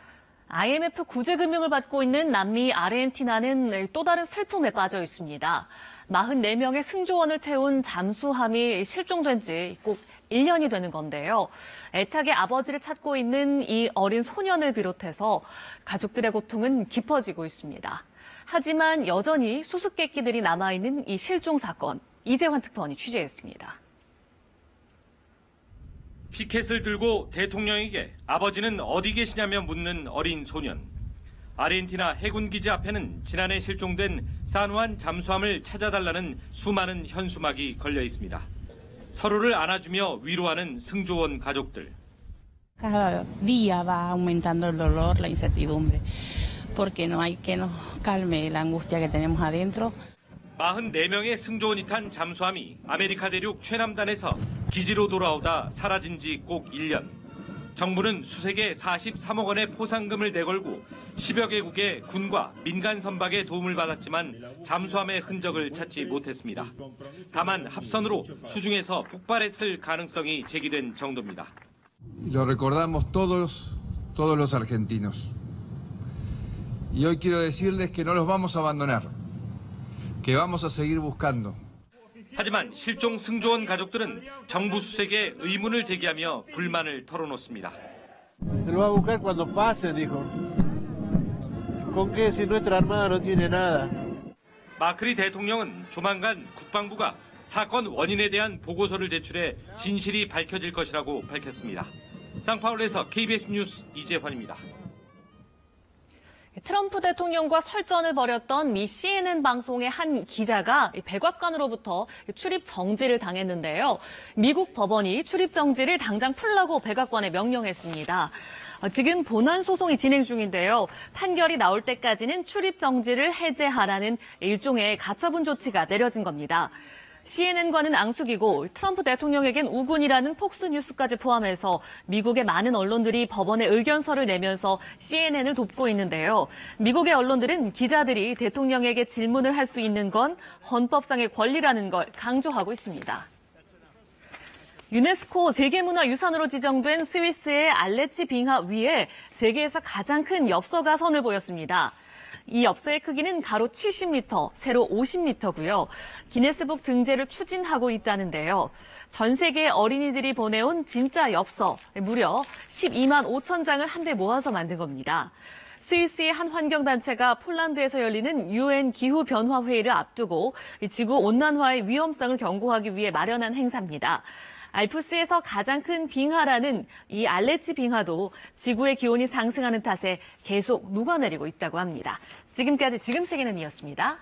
IMF 구제금융을 받고 있는 남미 아르헨티나는 또 다른 슬픔에 빠져 있습니다. 44명의 승조원을 태운 잠수함이 실종된 지 꼭 1년이 되는 건데요. 애타게 아버지를 찾고 있는 이 어린 소년을 비롯해서 가족들의 고통은 깊어지고 있습니다. 하지만 여전히 수수께끼들이 남아있는 이 실종 사건, 이재환 특파원이 취재했습니다. 피켓을 들고 대통령에게 아버지는 어디 계시냐며 묻는 어린 소년. 아르헨티나 해군 기지 앞에는 지난해 실종된 산후안 잠수함을 찾아달라는 수많은 현수막이 걸려 있습니다. 서로를 안아주며 위로하는 승조원 가족들. Cada día va aumentando el dolor, la incertidumbre, porque no hay que nos calme la angustia que tenemos adentro. 44명의 승조원이 탄 잠수함이 아메리카 대륙 최남단에서 기지로 돌아오다 사라진 지 꼭 1년. 정부는 수색에 43억 원의 포상금을 내걸고 10여 개국의 군과 민간 선박의 도움을 받았지만 잠수함의 흔적을 찾지 못했습니다. 다만 합선으로 수중에서 폭발했을 가능성이 제기된 정도입니다. Lo recordamos todos los argentinos. Y hoy quiero decirles que no los vamos a abandonar, que vamos a seguir buscando. 하지만 실종 승조원 가족들은 정부 수색에 의문을 제기하며 불만을 털어놓습니다. Se lo va a buscar cuando pase, dijo. ¿Con qué si nuestra armada no tiene nada? 마크리 대통령은 조만간 국방부가 사건 원인에 대한 보고서를 제출해 진실이 밝혀질 것이라고 밝혔습니다. 상파울에서 KBS 뉴스 이재환입니다. 트럼프 대통령과 설전을 벌였던 미 CNN 방송의 한 기자가 백악관으로부터 출입 정지를 당했는데요. 미국 법원이 출입 정지를 당장 풀라고 백악관에 명령했습니다. 지금 본안 소송이 진행 중인데요. 판결이 나올 때까지는 출입 정지를 해제하라는 일종의 가처분 조치가 내려진 겁니다. CNN과는 앙숙이고 트럼프 대통령에겐 우군이라는 폭스뉴스까지 포함해서 미국의 많은 언론들이 법원에 의견서를 내면서 CNN을 돕고 있는데요. 미국의 언론들은 기자들이 대통령에게 질문을 할 수 있는 건 헌법상의 권리라는 걸 강조하고 있습니다. 유네스코 세계문화유산으로 지정된 스위스의 알레치 빙하 위에 세계에서 가장 큰 엽서가 선을 보였습니다. 이 엽서의 크기는 가로 70m, 세로 50m고요. 기네스북 등재를 추진하고 있다는데요. 전 세계 어린이들이 보내온 진짜 엽서 무려 12만 5천 장을 한데 모아서 만든 겁니다. 스위스의 한 환경단체가 폴란드에서 열리는 UN 기후변화회의를 앞두고 지구온난화의 위험성을 경고하기 위해 마련한 행사입니다. 알프스에서 가장 큰 빙하라는 이 알레치 빙하도 지구의 기온이 상승하는 탓에 계속 녹아내리고 있다고 합니다. 지금까지 지금 세계는이었습니다.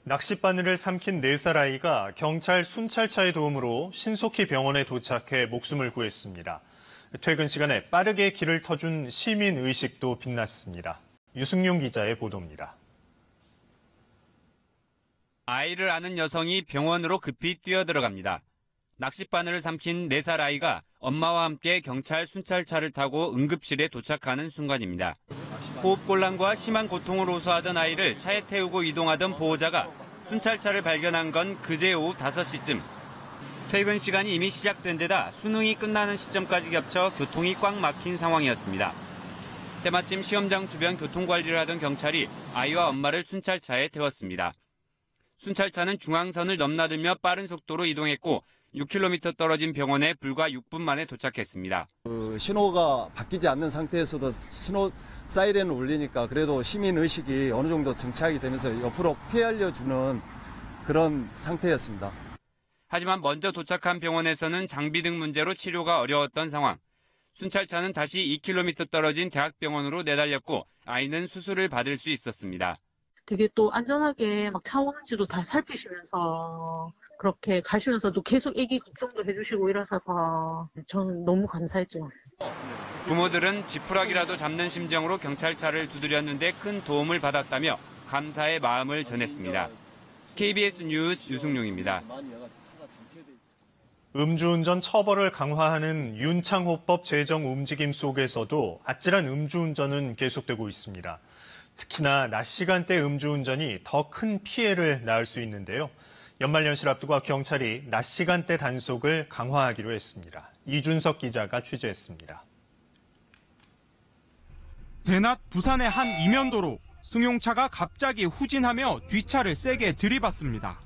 낚싯바늘을 삼킨 4살 아이가 경찰 순찰차의 도움으로 신속히 병원에 도착해 목숨을 구했습니다. 퇴근 시간에 빠르게 길을 터준 시민 의식도 빛났습니다. 유승용 기자의 보도입니다. 아이를 아는 여성이 병원으로 급히 뛰어들어갑니다. 낚싯바늘을 삼킨 4살 아이가 엄마와 함께 경찰 순찰차를 타고 응급실에 도착하는 순간입니다. 호흡곤란과 심한 고통을 호소하던 아이를 차에 태우고 이동하던 보호자가 순찰차를 발견한 건 그제 오후 5시쯤. 퇴근 시간이 이미 시작된 데다 수능이 끝나는 시점까지 겹쳐 교통이 꽉 막힌 상황이었습니다. 때마침 시험장 주변 교통관리를 하던 경찰이 아이와 엄마를 순찰차에 태웠습니다. 순찰차는 중앙선을 넘나들며 빠른 속도로 이동했고 6km 떨어진 병원에 불과 6분 만에 도착했습니다. 신호가 바뀌지 않는 상태에서도 신호 사이렌을 울리니까 그래도 시민 의식이 어느 정도 정착이 되면서 옆으로 피하려주는 그런 상태였습니다. 하지만 먼저 도착한 병원에서는 장비 등 문제로 치료가 어려웠던 상황. 순찰차는 다시 2km 떨어진 대학병원으로 내달렸고 아이는 수술을 받을 수 있었습니다. 되게 또 안전하게 막 차 오는지도 다 살피시면서 그렇게 가시면서도 계속 애기 걱정도 해주시고 이러셔서 저는 너무 감사했죠. 부모들은 지푸라기라도 잡는 심정으로 경찰차를 두드렸는데 큰 도움을 받았다며 감사의 마음을 전했습니다. KBS 뉴스 유승용입니다. 음주운전 처벌을 강화하는 윤창호법 제정 움직임 속에서도 아찔한 음주운전은 계속되고 있습니다. 특히나 낮 시간대 음주운전이 더 큰 피해를 낳을 수 있는데요. 연말연시를 앞두고 경찰이 낮 시간대 단속을 강화하기로 했습니다. 이준석 기자가 취재했습니다. 대낮 부산의 한 이면도로 승용차가 갑자기 후진하며 뒷차를 세게 들이받습니다.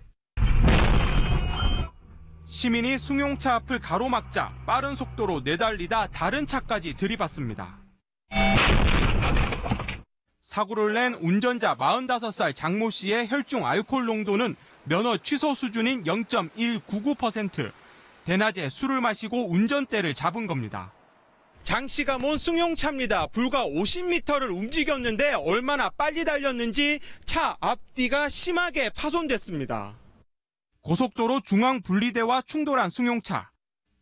시민이 승용차 앞을 가로막자 빠른 속도로 내달리다 다른 차까지 들이받습니다. 사고를 낸 운전자 45살 장모 씨의 혈중 알코올 농도는 면허 취소 수준인 0.199%. 대낮에 술을 마시고 운전대를 잡은 겁니다. 장 씨가 몰 승용차입니다. 불과 50m를 움직였는데 얼마나 빨리 달렸는지 차 앞뒤가 심하게 파손됐습니다. 고속도로 중앙분리대와 충돌한 승용차.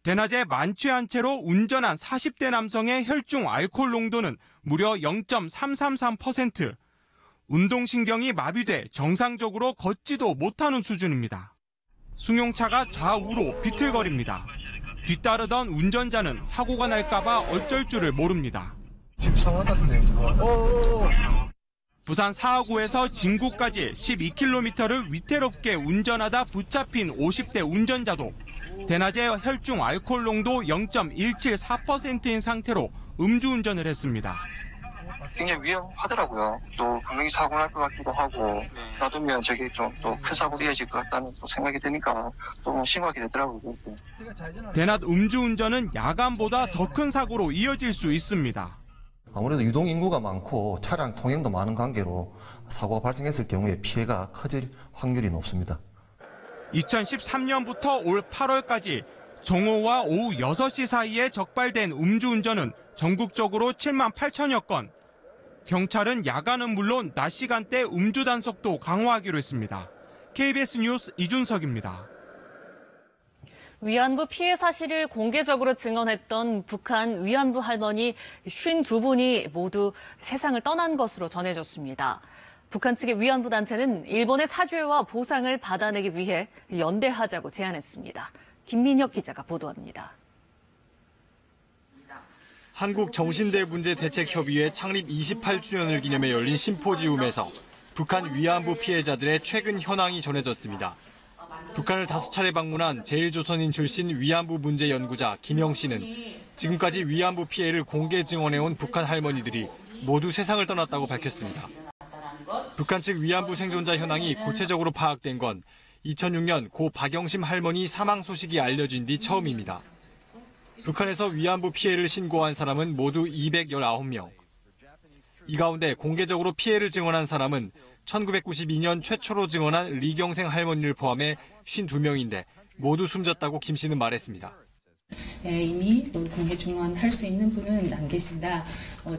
대낮에 만취한 채로 운전한 40대 남성의 혈중 알코올 농도는 무려 0.333%. 운동신경이 마비돼 정상적으로 걷지도 못하는 수준입니다. 승용차가 좌우로 비틀거립니다. 뒤따르던 운전자는 사고가 날까봐 어쩔 줄을 모릅니다. 부산 사하구에서 진구까지 12km를 위태롭게 운전하다 붙잡힌 50대 운전자도 대낮에 혈중 알코올 농도 0.174%인 상태로 음주운전을 했습니다. 굉장히 위험하더라고요. 또 분명히 사고 날 것 같기도 하고 놔두면 저게 좀 또 큰 사고로 이어질 것 같다는 또 생각이 드니까 또 심하게 되더라고요. 대낮 음주운전은 야간보다 더 큰 사고로 이어질 수 있습니다. 아무래도 유동인구가 많고 차량 통행도 많은 관계로 사고가 발생했을 경우에 피해가 커질 확률이 높습니다. 2013년부터 올 8월까지 정오와 오후 6시 사이에 적발된 음주운전은 전국적으로 7만 8천여 건. 경찰은 야간은 물론 낮 시간대 음주 단속도 강화하기로 했습니다. KBS 뉴스 이준석입니다. 위안부 피해 사실을 공개적으로 증언했던 북한 위안부 할머니 52분이 모두 세상을 떠난 것으로 전해졌습니다. 북한 측의 위안부 단체는 일본의 사죄와 보상을 받아내기 위해 연대하자고 제안했습니다. 김민혁 기자가 보도합니다. 한국정신대문제대책협의회 창립 28주년을 기념해 열린 심포지움에서 북한 위안부 피해자들의 최근 현황이 전해졌습니다. 북한을 5차례 방문한 제일조선인 출신 위안부 문제 연구자 김영 씨는 지금까지 위안부 피해를 공개 증언해온 북한 할머니들이 모두 세상을 떠났다고 밝혔습니다. 북한 측 위안부 생존자 현황이 구체적으로 파악된 건 2006년 고 박영심 할머니 사망 소식이 알려진 뒤 처음입니다. 북한에서 위안부 피해를 신고한 사람은 모두 219명. 이 가운데 공개적으로 피해를 증언한 사람은 1992년 최초로 증언한 리경생 할머니를 포함해 52명인데 모두 숨졌다고 김 씨는 말했습니다. 이미 공개 증언할 수 있는 분은 안 계신다.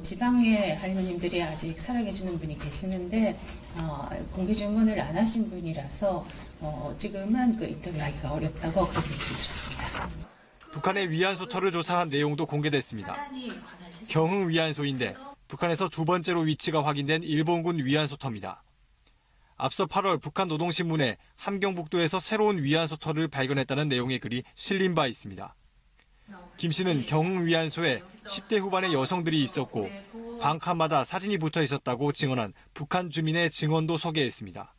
지방의 할머님들이 아직 살아계시는 분이 계시는데 공개 증언을 안 하신 분이라서 지금은 인터뷰하기가 어렵다고 그렇게 들었습니다. 북한의 위안소터를 조사한 내용도 공개됐습니다. 경흥 위안소인데 북한에서 두 번째로 위치가 확인된 일본군 위안소터입니다. 앞서 8월 북한 노동신문에 함경북도에서 새로운 위안소터를 발견했다는 내용의 글이 실린 바 있습니다. 김 씨는 경흥 위안소에 10대 후반의 여성들이 있었고 방 칸마다 사진이 붙어 있었다고 증언한 북한 주민의 증언도 소개했습니다.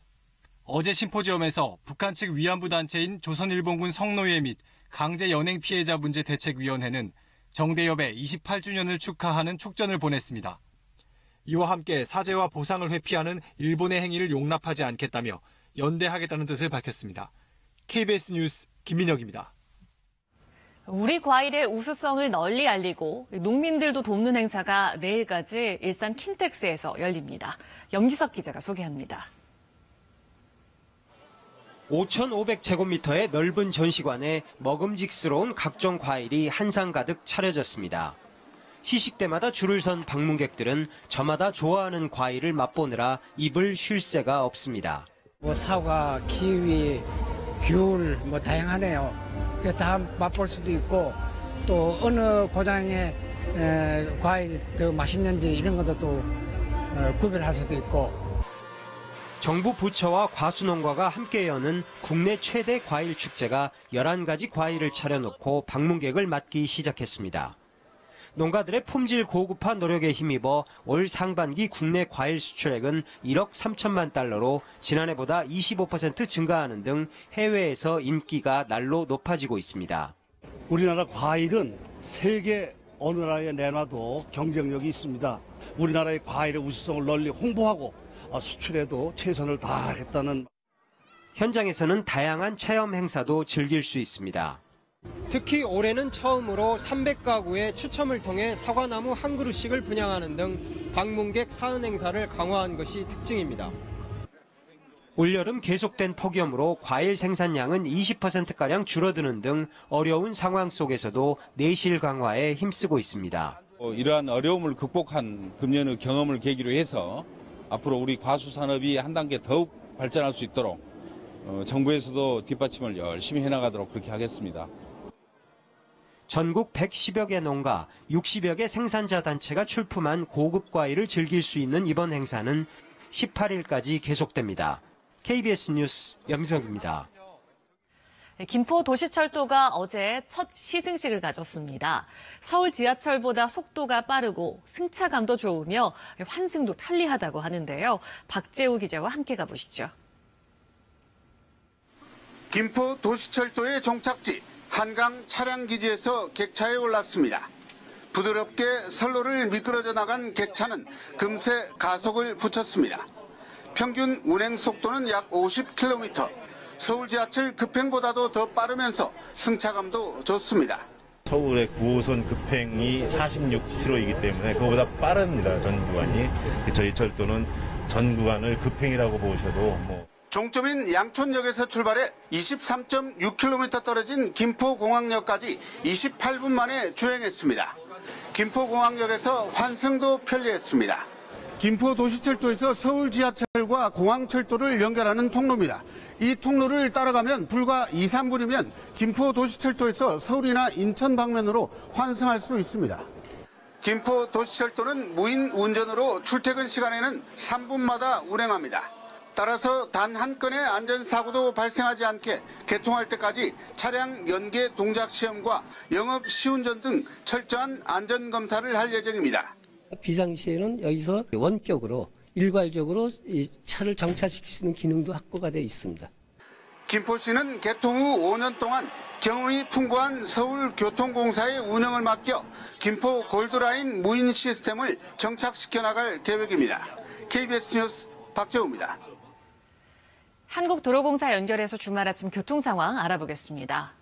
어제 심포지엄에서 북한 측 위안부 단체인 조선일본군 성노예 및 강제 연행 피해자 문제 대책위원회는 정대협의 28주년을 축하하는 축전을 보냈습니다. 이와 함께 사죄와 보상을 회피하는 일본의 행위를 용납하지 않겠다며 연대하겠다는 뜻을 밝혔습니다. KBS 뉴스 김민혁입니다. 우리 과일의 우수성을 널리 알리고 농민들도 돕는 행사가 내일까지 일산 킨텍스에서 열립니다. 염기석 기자가 소개합니다. 5,500제곱미터의 넓은 전시관에 먹음직스러운 각종 과일이 한상 가득 차려졌습니다. 시식 때마다 줄을 선 방문객들은 저마다 좋아하는 과일을 맛보느라 입을 쉴 새가 없습니다. 사과, 키위, 귤 다양하네요. 다 맛볼 수도 있고 또 어느 고장의 과일이 더 맛있는지 이런 것도 또 구별할 수도 있고. 정부 부처와 과수농가가 함께 여는 국내 최대 과일 축제가 11가지 과일을 차려놓고 방문객을 맞기 시작했습니다. 농가들의 품질 고급화 노력에 힘입어 올 상반기 국내 과일 수출액은 1억 3천만 달러로 지난해보다 25% 증가하는 등 해외에서 인기가 날로 높아지고 있습니다. 우리나라 과일은 세계 어느 나라에 내놔도 경쟁력이 있습니다. 우리나라의 과일의 우수성을 널리 홍보하고 수출에도 최선을 다하겠다는. 현장에서는 다양한 체험 행사도 즐길 수 있습니다. 특히 올해는 처음으로 300가구의 추첨을 통해 사과나무 한 그루씩을 분양하는 등 방문객 사은 행사를 강화한 것이 특징입니다. 올여름 계속된 폭염으로 과일 생산량은 20%가량 줄어드는 등 어려운 상황 속에서도 내실 강화에 힘쓰고 있습니다. 이러한 어려움을 극복한 금년의 경험을 계기로 해서 앞으로 우리 과수산업이 한 단계 더욱 발전할 수 있도록 정부에서도 뒷받침을 열심히 해나가도록 그렇게 하겠습니다. 전국 110여 개 농가, 60여 개 생산자 단체가 출품한 고급 과일을 즐길 수 있는 이번 행사는 18일까지 계속됩니다. KBS 뉴스 염기석입니다. 김포 도시철도가 어제 첫 시승식을 가졌습니다. 서울 지하철보다 속도가 빠르고 승차감도 좋으며 환승도 편리하다고 하는데요. 박재우 기자와 함께 가보시죠. 김포 도시철도의 종착지 한강 차량기지에서 객차에 올랐습니다. 부드럽게 선로를 미끄러져 나간 객차는 금세 가속을 붙였습니다. 평균 운행 속도는 약 50km, 서울 지하철 급행보다도 더 빠르면서 승차감도 좋습니다. 서울의 9호선 급행이 46km이기 때문에 그거보다 빠릅니다, 전 구간이. 저희 철도는 전 구간을 급행이라고 보셔도 종점인 양촌역에서 출발해 23.6km 떨어진 김포공항역까지 28분 만에 주행했습니다. 김포공항역에서 환승도 편리했습니다. 김포 도시철도에서 서울 지하철과 공항철도를 연결하는 통로입니다. 이 통로를 따라가면 불과 2, 3분이면 김포 도시철도에서 서울이나 인천 방면으로 환승할 수 있습니다. 김포 도시철도는 무인 운전으로 출퇴근 시간에는 3분마다 운행합니다. 따라서 단 한 건의 안전사고도 발생하지 않게 개통할 때까지 차량 연계 동작 시험과 영업 시운전 등 철저한 안전검사를 할 예정입니다. 비상시에는 여기서 원격으로 일괄적으로 이 차를 정차시킬 수 있는 기능도 확보가 되어 있습니다. 김포시는 개통 후 5년 동안 경험이 풍부한 서울교통공사의 운영을 맡겨 김포 골드라인 무인 시스템을 정착시켜 나갈 계획입니다. KBS 뉴스 박재우입니다. 한국도로공사 연결해서 주말 아침 교통 상황 알아보겠습니다.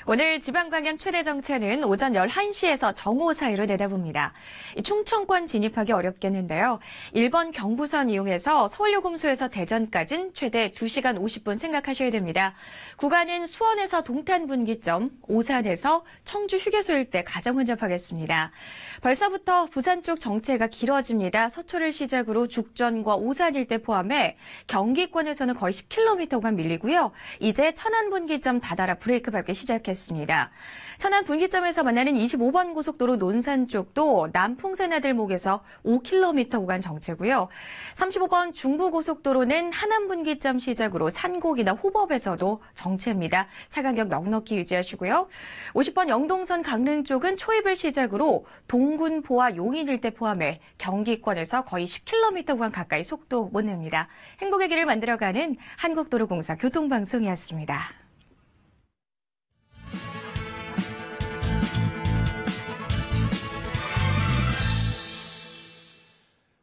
오늘 지방방향 최대 정체는 오전 11시에서 정오 사이로 내다봅니다. 충청권 진입하기 어렵겠는데요. 1번 경부선 이용해서 서울요금소에서 대전까지는 최대 2시간 50분 생각하셔야 됩니다. 구간은 수원에서 동탄분기점, 오산에서 청주 휴게소일 때 가장 혼잡하겠습니다. 벌써부터 부산 쪽 정체가 길어집니다. 서초를 시작으로 죽전과 오산 일대 포함해 경기권에서는 거의 10km 구간 밀리고요. 이제 천안분기점 다다라 브레이크 밟기 시작했습니다. 천안 분기점에서 만나는 25번 고속도로 논산 쪽도 남풍산나들목에서 5km 구간 정체고요. 35번 중부고속도로는 하남 분기점 시작으로 산곡이나 호법에서도 정체입니다. 차간격 넉넉히 유지하시고요. 50번 영동선 강릉 쪽은 초입을 시작으로 동군포와 용인 일대 포함해 경기권에서 거의 10km 구간 가까이 속도 못 냅니다. 행복의 길을 만들어가는 한국도로공사 교통방송이었습니다.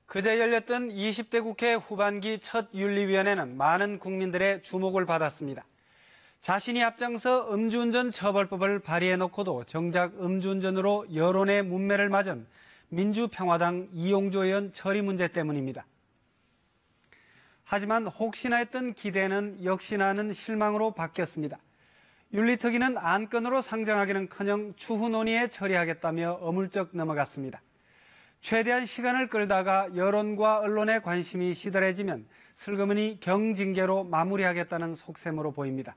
그제 열렸던 20대 국회 후반기 첫 윤리위원회는 많은 국민들의 주목을 받았습니다. 자신이 앞장서 음주운전 처벌법을 발의해놓고도 정작 음주운전으로 여론의 문매를 맞은 민주평화당 이용조 의원 처리 문제 때문입니다. 하지만 혹시나 했던 기대는 역시나는 실망으로 바뀌었습니다. 윤리특위는 안건으로 상정하기는커녕 추후 논의에 처리하겠다며 어물쩍 넘어갔습니다. 최대한 시간을 끌다가 여론과 언론의 관심이 시들해지면 슬그머니 경징계로 마무리하겠다는 속셈으로 보입니다.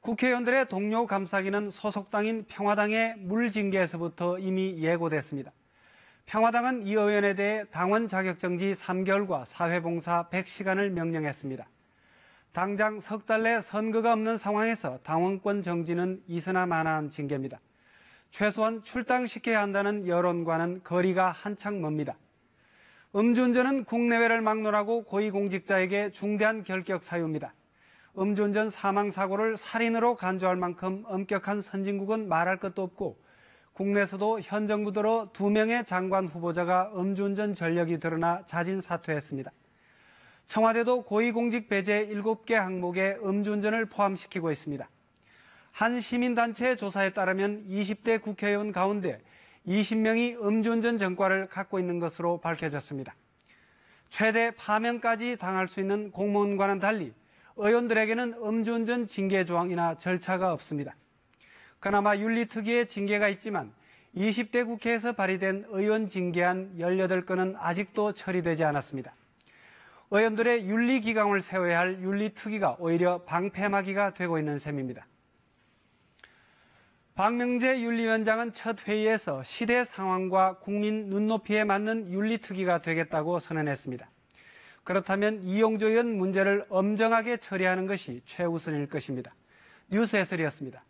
국회의원들의 동료 감싸기는 소속당인 평화당의 물징계에서부터 이미 예고됐습니다. 평화당은 이 의원에 대해 당원 자격정지 3개월과 사회봉사 100시간을 명령했습니다. 당장 석 달 내 선거가 없는 상황에서 당원권 정지는 이서나 마나한 징계입니다. 최소한 출당시켜야 한다는 여론과는 거리가 한창 멉니다. 음주운전은 국내외를 막론하고 고위공직자에게 중대한 결격 사유입니다. 음주운전 사망사고를 살인으로 간주할 만큼 엄격한 선진국은 말할 것도 없고 국내에서도 현 정부 들어 2명의 장관 후보자가 음주운전 전력이 드러나 자진 사퇴했습니다. 청와대도 고위공직 배제 7개 항목에 음주운전을 포함시키고 있습니다. 한 시민단체의 조사에 따르면 20대 국회의원 가운데 20명이 음주운전 전과를 갖고 있는 것으로 밝혀졌습니다. 최대 파면까지 당할 수 있는 공무원과는 달리 의원들에게는 음주운전 징계 조항이나 절차가 없습니다. 그나마 윤리특위의 징계가 있지만 20대 국회에서 발의된 의원 징계안 18건은 아직도 처리되지 않았습니다. 의원들의 윤리기강을 세워야 할 윤리특위가 오히려 방패막이가 되고 있는 셈입니다. 박명재 윤리위원장은 첫 회의에서 시대 상황과 국민 눈높이에 맞는 윤리특위가 되겠다고 선언했습니다. 그렇다면 이용조 의원 문제를 엄정하게 처리하는 것이 최우선일 것입니다. 뉴스 해설이었습니다.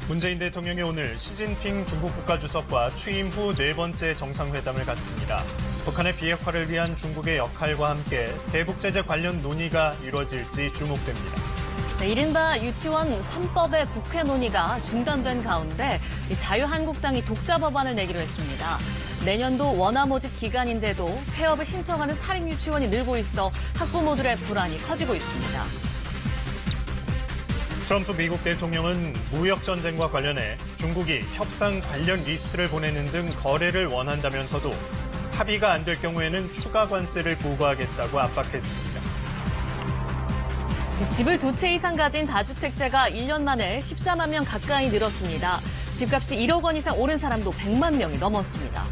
문재인 대통령이 오늘 시진핑 중국 국가주석과 취임 후 4번째 정상회담을 갖습니다. 북한의 비핵화를 위한 중국의 역할과 함께 대북제재 관련 논의가 이뤄질지 주목됩니다. 네, 이른바 유치원 3법의 국회 논의가 중단된 가운데 자유한국당이 독자 법안을 내기로 했습니다. 내년도 원화 모집 기간인데도 폐업을 신청하는 사립유치원이 늘고 있어 학부모들의 불안이 커지고 있습니다. 트럼프 미국 대통령은 무역전쟁과 관련해 중국이 협상 관련 리스트를 보내는 등 거래를 원한다면서도 합의가 안 될 경우에는 추가 관세를 부과하겠다고 압박했습니다. 집을 2채 이상 가진 다주택자가 1년 만에 14만 명 가까이 늘었습니다. 집값이 1억 원 이상 오른 사람도 100만 명이 넘었습니다.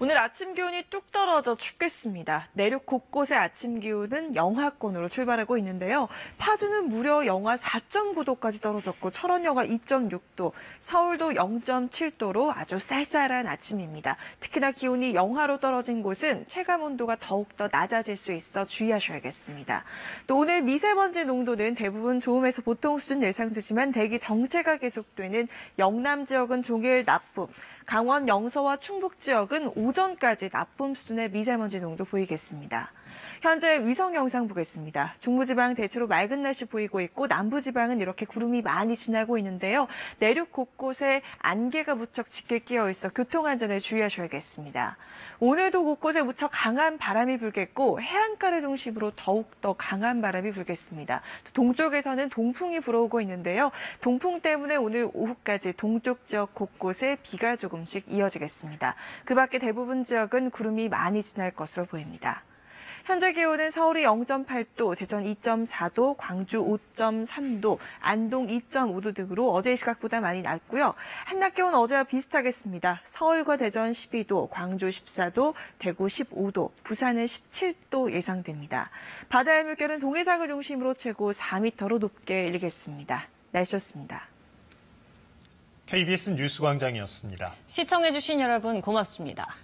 오늘 아침 기온이 뚝 떨어져 춥겠습니다. 내륙 곳곳의 아침 기온은 영하권으로 출발하고 있는데요. 파주는 무려 영하 4.9도까지 떨어졌고 철원 영하 2.6도, 서울도 0.7도로 아주 쌀쌀한 아침입니다. 특히나 기온이 영하로 떨어진 곳은 체감 온도가 더욱더 낮아질 수 있어 주의하셔야겠습니다. 또 오늘 미세먼지 농도는 대부분 좋음에서 보통 수준 예상되지만 대기 정체가 계속되는 영남 지역은 종일 나쁨, 강원 영서와 충북 지역은 오전까지 나쁨 수준의 미세먼지 농도 보이겠습니다. 현재 위성 영상 보겠습니다. 중부지방 대체로 맑은 날씨 보이고 있고 남부지방은 이렇게 구름이 많이 지나고 있는데요. 내륙 곳곳에 안개가 무척 짙게 끼어 있어 교통안전에 주의하셔야겠습니다. 오늘도 곳곳에 무척 강한 바람이 불겠고 해안가를 중심으로 더욱더 강한 바람이 불겠습니다. 동쪽에서는 동풍이 불어오고 있는데요. 동풍 때문에 오늘 오후까지 동쪽 지역 곳곳에 비가 조금씩 이어지겠습니다. 그 밖에 대부분 지역은 구름이 많이 지날 것으로 보입니다. 현재 기온은 서울이 0.8도, 대전 2.4도, 광주 5.3도, 안동 2.5도 등으로 어제 이 시각보다 많이 낮고요. 한낮 기온 어제와 비슷하겠습니다. 서울과 대전 12도, 광주 14도, 대구 15도, 부산은 17도 예상됩니다. 바다의 물결은 동해상을 중심으로 최고 4m로 높게 일겠습니다. 날씨였습니다. KBS 뉴스광장이었습니다. 시청해주신 여러분 고맙습니다.